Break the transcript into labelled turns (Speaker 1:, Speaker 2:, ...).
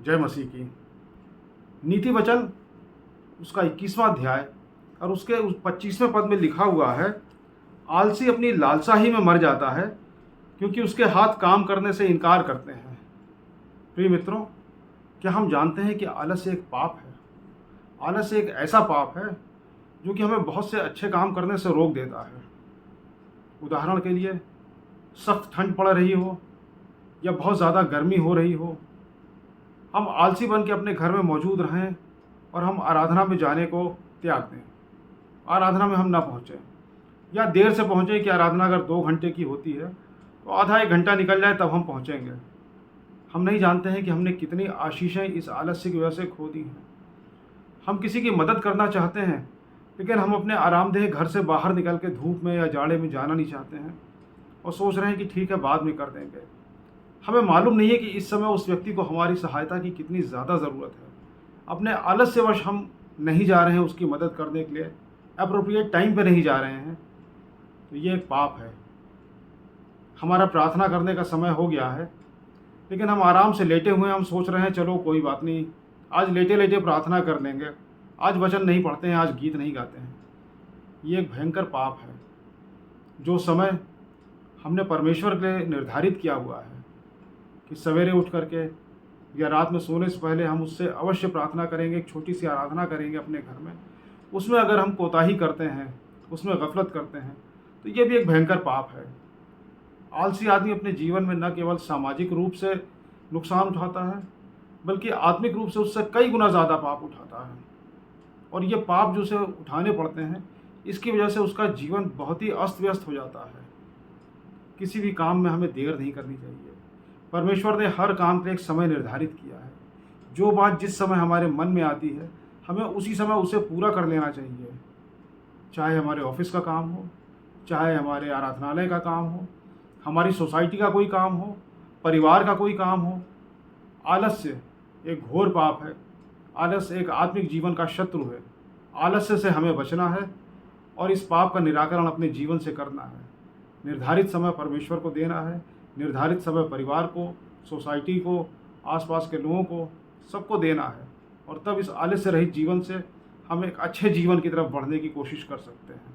Speaker 1: जय मसीह की। नीति वचन उसका 21वां अध्याय और उसके उस 25वें पद में लिखा हुआ है, आलसी अपनी लालसा ही में मर जाता है क्योंकि उसके हाथ काम करने से इनकार करते हैं। प्रिय मित्रों, क्या हम जानते हैं कि आलस्य एक पाप है? आलस्य एक ऐसा पाप है जो कि हमें बहुत से अच्छे काम करने से रोक देता है। उदाहरण के लिए, सख्त ठंड पड़ रही हो या बहुत ज़्यादा गर्मी हो रही हो, हम आलसी बन के अपने घर में मौजूद रहें और हम आराधना में जाने को त्याग दें। आराधना में हम ना पहुँचें या देर से पहुँचें कि आराधना अगर 2 घंटे की होती है तो आधा 1 घंटा निकल जाए तब हम पहुँचेंगे। हम नहीं जानते हैं कि हमने कितनी आशीषें इस आलस्य की वजह से खो दी हैं। हम किसी की मदद करना चाहते हैं, लेकिन हम अपने आरामदेह घर से बाहर निकल के धूप में या जाड़े में जाना नहीं चाहते हैं और सोच रहे हैं कि ठीक है, बाद में कर देंगे। हमें मालूम नहीं है कि इस समय उस व्यक्ति को हमारी सहायता की कितनी ज़्यादा ज़रूरत है। अपने आलस्यवश हम नहीं जा रहे हैं उसकी मदद करने के लिए, अप्रोप्रिएट टाइम पे नहीं जा रहे हैं, तो ये एक पाप है। हमारा प्रार्थना करने का समय हो गया है, लेकिन हम आराम से लेटे हुए हैं। हम सोच रहे हैं चलो कोई बात नहीं, आज लेटे लेटे प्रार्थना कर लेंगे, आज वचन नहीं पढ़ते हैं, आज गीत नहीं गाते हैं। ये एक भयंकर पाप है। जो समय हमने परमेश्वर के लिए निर्धारित किया हुआ है कि सवेरे उठ करके या रात में सोने से पहले हम उससे अवश्य प्रार्थना करेंगे, एक छोटी सी आराधना करेंगे अपने घर में, उसमें अगर हम कोताही करते हैं, उसमें गफलत करते हैं, तो ये भी एक भयंकर पाप है। आलसी आदमी अपने जीवन में न केवल सामाजिक रूप से नुकसान उठाता है, बल्कि आत्मिक रूप से उससे कई गुना ज़्यादा पाप उठाता है। और ये पाप जो उसे उठाने पड़ते हैं, इसकी वजह से उसका जीवन बहुत ही अस्त व्यस्त हो जाता है। किसी भी काम में हमें देर नहीं करनी चाहिए। परमेश्वर ने हर काम के लिए एक समय निर्धारित किया है। जो बात जिस समय हमारे मन में आती है, हमें उसी समय उसे पूरा कर लेना चाहिए। चाहे हमारे ऑफिस का काम हो, चाहे हमारे आराधनालय का काम हो, हमारी सोसाइटी का कोई काम हो, परिवार का कोई काम हो। आलस्य एक घोर पाप है। आलस्य एक आत्मिक जीवन का शत्रु है। आलस्य से हमें बचना है और इस पाप का निराकरण अपने जीवन से करना है। निर्धारित समय परमेश्वर को देना है, निर्धारित समय परिवार को, सोसाइटी को, आसपास के लोगों को, सबको देना है। और तब इस आलस्य रहित जीवन से हम एक अच्छे जीवन की तरफ बढ़ने की कोशिश कर सकते हैं।